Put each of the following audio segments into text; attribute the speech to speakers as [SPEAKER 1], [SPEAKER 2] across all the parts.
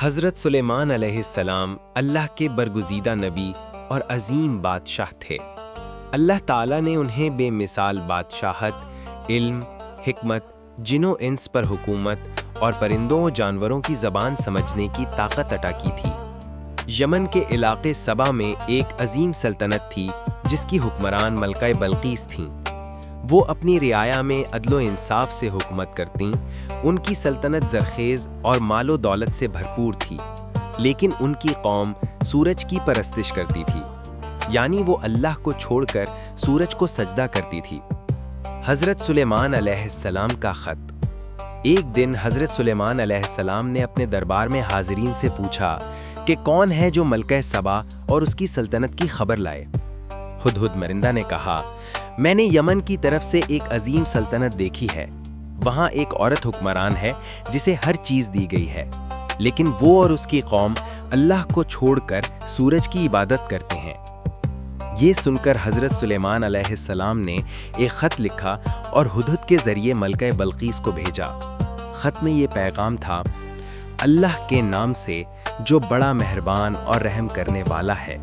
[SPEAKER 1] حضرت سلیمان علیہ السلام اللہ کے برگزیدہ نبی اور عظیم بادشاہ تھے۔ اللہ تعالیٰ نے انہیں بے مثال بادشاہت، علم، حکمت، جن و انس پر حکومت اور پرندوں و جانوروں کی زبان سمجھنے کی طاقت عطا کی تھی۔ یمن کے علاقے سبا میں ایک عظیم سلطنت تھی جس کی حکمران ملکہ بلقیس تھیں۔ وہ اپنی رعایا میں عدل و انصاف سے حکومت کرتیں۔ ان کی سلطنت زرخیز اور مال و دولت سے بھرپور تھی، لیکن ان کی قوم سورج کی پرستش کرتی تھی، یعنی وہ اللہ کو چھوڑ کر سورج کو سجدہ کرتی تھی۔ حضرت سلیمان علیہ السلام کا خط۔ ایک دن حضرت سلیمان علیہ السلام نے اپنے دربار میں حاضرین سے پوچھا کہ کون ہے جو ملکہ سبا اور اس کی سلطنت کی خبر لائے۔ ہدہد مرندہ نے کہا، میں نے یمن کی طرف سے ایک عظیم سلطنت دیکھی ہے۔ وہاں ایک عورت حکمران ہے جسے ہر چیز دی گئی ہے، لیکن وہ اور اس کی قوم اللہ کو چھوڑ کر سورج کی عبادت کرتے ہیں۔ یہ سن کر حضرت سلیمان علیہ السلام نے ایک خط لکھا اور ہدہد کے ذریعے ملکہ بلقیس کو بھیجا۔ خط میں یہ پیغام تھا، اللہ کے نام سے جو بڑا مہربان اور رحم کرنے والا ہے،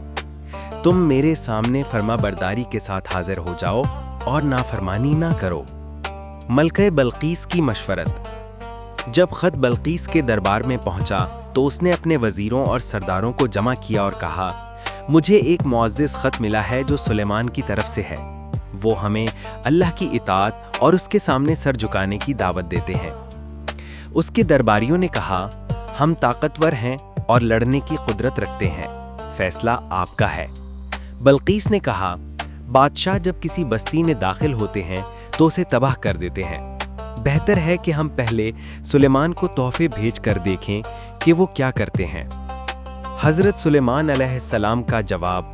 [SPEAKER 1] تم میرے سامنے فرما برداری کے ساتھ حاضر ہو جاؤ اور نافرمانی نہ کرو۔ ملکہ بلقیس کی مشورت۔ جب خط بلقیس کے دربار میں پہنچا تو اس نے اپنے وزیروں اور سرداروں کو جمع کیا اور کہا، مجھے ایک معزز خط ملا ہے جو سلیمان کی طرف سے ہے۔ وہ ہمیں اللہ کی اطاعت اور اس کے سامنے سر جھکانے کی دعوت دیتے ہیں۔ اس کے درباریوں نے کہا، ہم طاقتور ہیں اور لڑنے کی قدرت رکھتے ہیں، فیصلہ آپ کا ہے۔ بلقیس نے کہا، بادشاہ جب کسی بستی میں داخل ہوتے ہیں تو اسے تباہ کر دیتے ہیں۔ بہتر ہے کہ ہم پہلے سلیمان کو تحفے بھیج کر دیکھیں کہ وہ کیا کرتے ہیں۔ حضرت سلیمان علیہ السلام کا جواب۔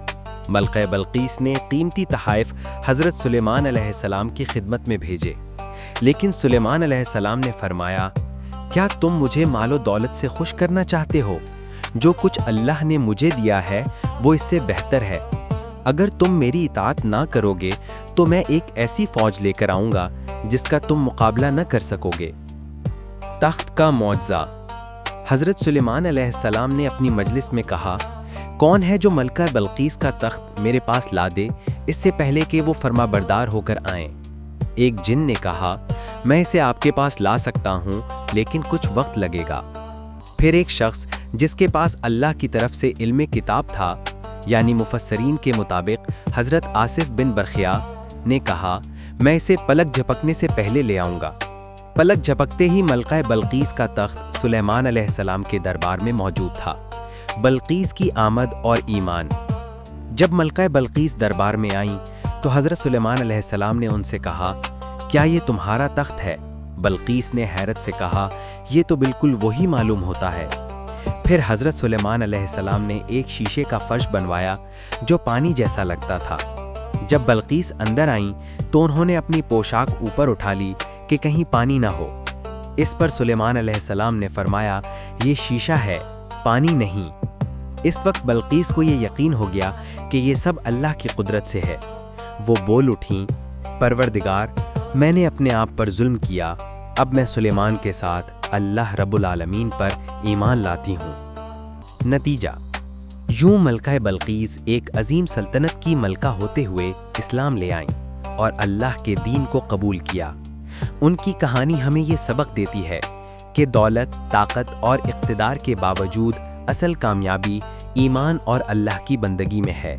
[SPEAKER 1] ملکہ بلقیس نے قیمتی تحائف حضرت سلیمان علیہ السلام کی خدمت میں بھیجے، لیکن سلیمان علیہ السلام نے فرمایا، کیا تم مجھے مال و دولت سے خوش کرنا چاہتے ہو؟ جو کچھ اللہ نے مجھے دیا ہے وہ اس سے بہتر ہے۔ اگر تم میری اطاعت نہ کرو گے تو میں ایک ایسی فوج لے کر آؤں گا جس کا تم مقابلہ نہ کر سکو گے۔ تخت کا معجزہ۔ حضرت سلیمان علیہ السلام نے اپنی مجلس میں کہا، کون ہے جو ملکہ بلقیس کا تخت میرے پاس لا دے اس سے پہلے کہ وہ فرما بردار ہو کر آئیں؟ ایک جن نے کہا، میں اسے آپ کے پاس لا سکتا ہوں لیکن کچھ وقت لگے گا۔ پھر ایک شخص جس کے پاس اللہ کی طرف سے علم کتاب تھا، یعنی مفسرین کے مطابق حضرت آصف بن برخیا نے کہا، میں اسے پلک جھپکنے سے پہلے لے آؤں گا۔ پلک جھپکتے ہی ملکہ بلقیس کا تخت سلیمان علیہ السلام کے دربار میں موجود تھا۔ بلقیس کی آمد اور ایمان۔ جب ملکہ بلقیس دربار میں آئیں تو حضرت سلیمان علیہ السلام نے ان سے کہا، کیا یہ تمہارا تخت ہے؟ بلقیس نے حیرت سے کہا، یہ تو بالکل وہی معلوم ہوتا ہے۔ پھر حضرت سلیمان علیہ السلام نے ایک شیشے کا فرش بنوایا جو پانی جیسا لگتا تھا۔ جب بلقیس اندر آئیں تو انہوں نے اپنی پوشاک اوپر اٹھا لی کہ کہیں پانی نہ ہو۔ اس پر سلیمان علیہ السلام نے فرمایا، یہ شیشہ ہے، پانی نہیں۔ اس وقت بلقیس کو یہ یقین ہو گیا کہ یہ سب اللہ کی قدرت سے ہے۔ وہ بول اٹھیں، پروردگار، میں نے اپنے آپ پر ظلم کیا، اب میں سلیمان کے ساتھ اللہ رب العالمین پر ایمان لاتی ہوں۔ نتیجہ، یوں ملکہ بلقیس ایک عظیم سلطنت کی ملکہ ہوتے ہوئے اسلام لے آئیں اور اللہ کے دین کو قبول کیا۔ ان کی کہانی ہمیں یہ سبق دیتی ہے کہ دولت، طاقت اور اقتدار کے باوجود اصل کامیابی ایمان اور اللہ کی بندگی میں ہے۔